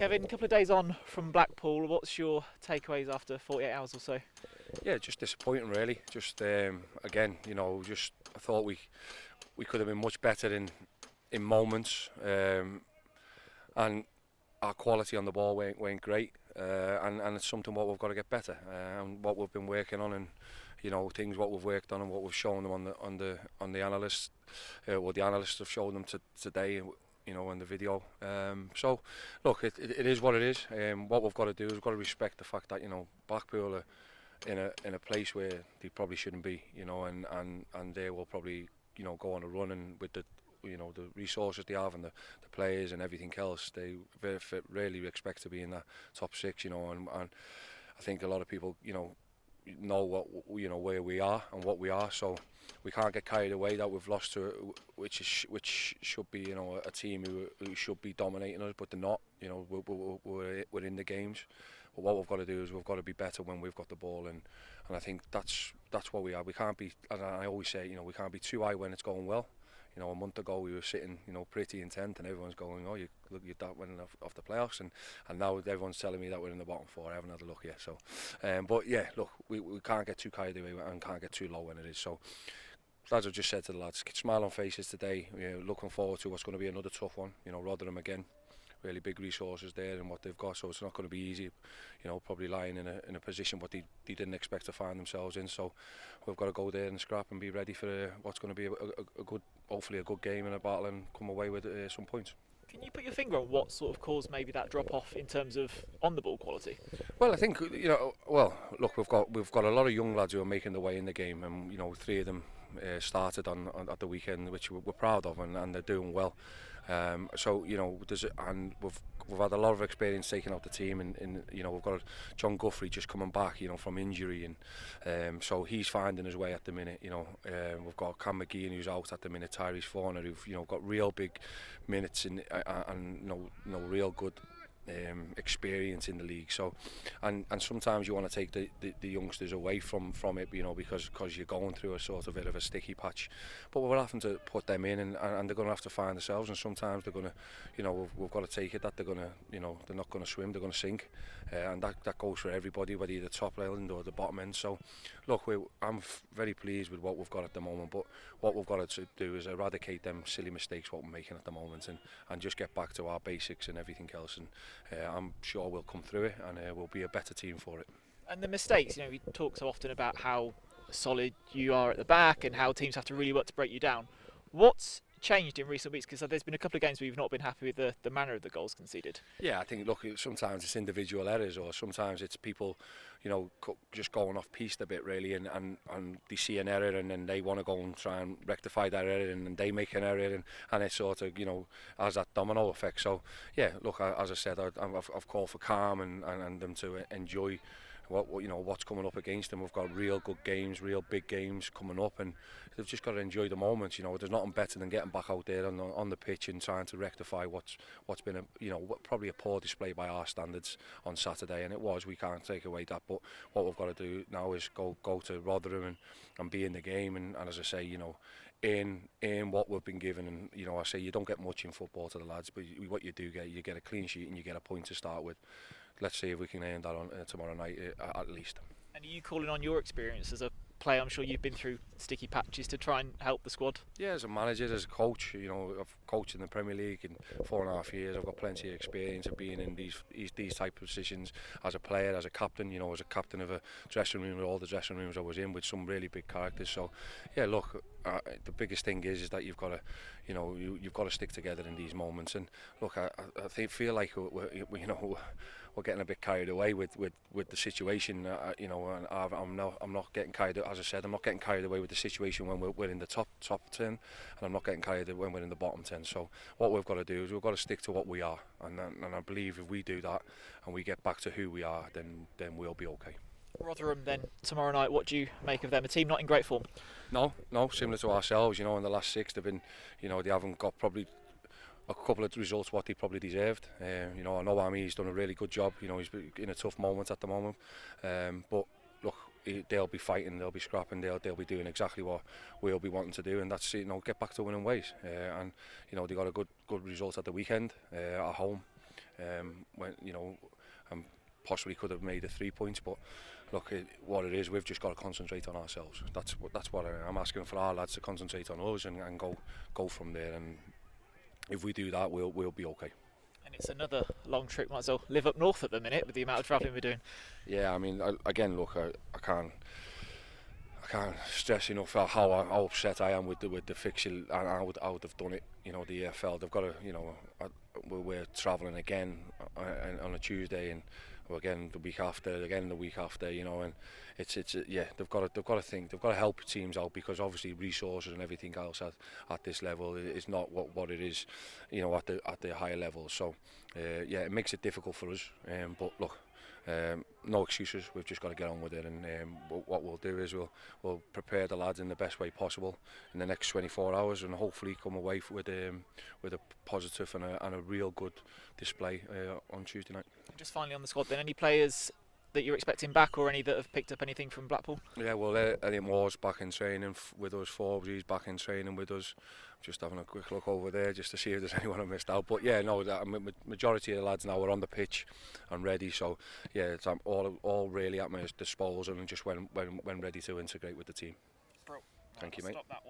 Kevin, a couple of days on from Blackpool, what's your takeaways after 48 hours or so? Yeah, just disappointing really. Just again, just I thought we could have been much better in moments, and our quality on the ball weren't great, and it's something what we've got to get better, and what we've been working on, and things what we've worked on and what we've shown them on the analysts, what the analysts have shown them today. In the video. So, look, it is what it is. What we've got to do is we've got to respect the fact that Blackpool are in a place where they probably shouldn't be. And they will probably go on a run, and with the the resources they have and the players and everything else, they really expect to be in that top six. And I think a lot of people know what where we are and what we are, so we can't get carried away that we've lost to which should be a team who should be dominating us, but they're not. We're in the games, but what we've got to do is we've got to be better when we've got the ball, and I think that's what we are. We can't be, as I always say, we can't be too high when it's going well. A month ago we were sitting, pretty intent, and everyone's going, "Oh, you look at that winning off the playoffs," and now everyone's telling me that we're in the bottom four. I haven't had a look yet, so. But yeah, look, we can't get too carried away and can't get too low when it is. So, as I just said to the lads, smile on faces today. Looking forward to what's going to be another tough one. Rotherham again. Really big resources there and what they've got, so it's not going to be easy. Probably lying in a position what they didn't expect to find themselves in. So we've got to go there and scrap and be ready for what's going to be a good, hopefully a good game and a battle, and come away with some points. Can you put your finger on what sort of caused maybe that drop off in terms of on the ball quality? Well, I think look, we've got a lot of young lads who are making their way in the game, and 3 of them started on at the weekend, which we're proud of, and they're doing well. So and we've had a lot of experience taking out the team, and we've got John Guthrie just coming back from injury, and so he's finding his way at the minute. We've got Cam McGeehan who's out at the minute, Tyrese Forner who've got real big minutes and real good experience in the league. So and sometimes you want to take the youngsters away from it, because you're going through a sort of bit of a sticky patch, but we're having to put them in, and they're going to have to find themselves, and sometimes they're going to we've got to take it that they're going to they're not going to swim, they're going to sink, and that goes for everybody, whether you're the top end or the bottom end. So look, I'm very pleased with what we've got at the moment, but what we've got to do is eradicate them silly mistakes what we're making at the moment, and just get back to our basics and everything else, and I'm sure we'll come through it, and we'll be a better team for it. And the mistakes, we talk so often about how solid you are at the back and how teams have to really work to break you down. What's changed in recent weeks? Because there's been a couple of games where you've not been happy with the manner of the goals conceded. Yeah, I think, look, sometimes it's individual errors, or sometimes it's people just going off piste a bit really, and they see an error and then they want to go and try and rectify that error, and they make an error, and it sort of has that domino effect. So yeah, look, as I said, I've called for calm and them to enjoy what's coming up against them. We've got real good games, real big games coming up, and they've just got to enjoy the moments. There's nothing better than getting back out there on the pitch and trying to rectify what's been probably a poor display by our standards on Saturday, and it was. We can't take away that, but what we've got to do now is go to Rotherham and be in the game, and as I say, in what we've been given, and I say you don't get much in football to the lads, but what you do get, you get a clean sheet and you get a point to start with. Let's see if we can earn that on tomorrow night at least. And are you calling on your experience as a player? I'm sure you've been through sticky patches to try and help the squad. Yeah, as a manager, as a coach, I've coached in the Premier League in 4.5 years. I've got plenty of experience of being in these type of positions as a player, as a captain. As a captain of a dressing room, with all the dressing rooms I was in, with some really big characters. So, yeah, look, the biggest thing is that you've got to, you've got to stick together in these moments. And look, I feel like we're getting a bit carried away with the situation, and I'm not getting carried. As I said, I'm not getting carried away with the situation when we're in the top 10, and I'm not getting carried away when we're in the bottom 10. So what we've got to do is we've got to stick to what we are, and I believe if we do that and we get back to who we are, then we'll be okay. Rotherham then tomorrow night. What do you make of them? A team not in great form. No, similar to ourselves. In the last 6 they've been, they haven't got probably a couple of results what they probably deserved. I know Ami's done a really good job. He's in a tough moment at the moment, but look, they'll be fighting, they'll be scrapping, they'll be doing exactly what we'll be wanting to do, and that's get back to winning ways. And they got a good result at the weekend at home. when and possibly could have made the 3 points, but look, what it is, we've just got to concentrate on ourselves. That's what I'm asking for our lads to concentrate on us and go from there. And if we do that, we'll be okay. And it's another long trip. Might as well live up north at the minute with the amount of travelling we're doing. Yeah, I mean, again, look, I can't stress enough how upset I am with the fixture, and I would have done it. The EFL, they've got to, we're travelling again on a Tuesday, and again the week after, and it's they've got to think, they've got to help teams out, because obviously resources and everything else at this level is not what it is, at the higher level. So it makes it difficult for us. But look. No excuses. We've just got to get on with it, and what we'll do is we'll prepare the lads in the best way possible in the next 24 hours, and hopefully come away with a positive and a real good display on Tuesday night. Just finally on the squad, then, any players that you're expecting back, or any that have picked up anything from Blackpool? Yeah, well, Elliot Moore's back in training with us. Forbes, he's back in training with us. Just having a quick look over there just to see if there's anyone I missed out. But yeah, no, the majority of the lads now are on the pitch and ready. So yeah, it's all really at my disposal, and just when ready to integrate with the team. Bro, Thank you, mate.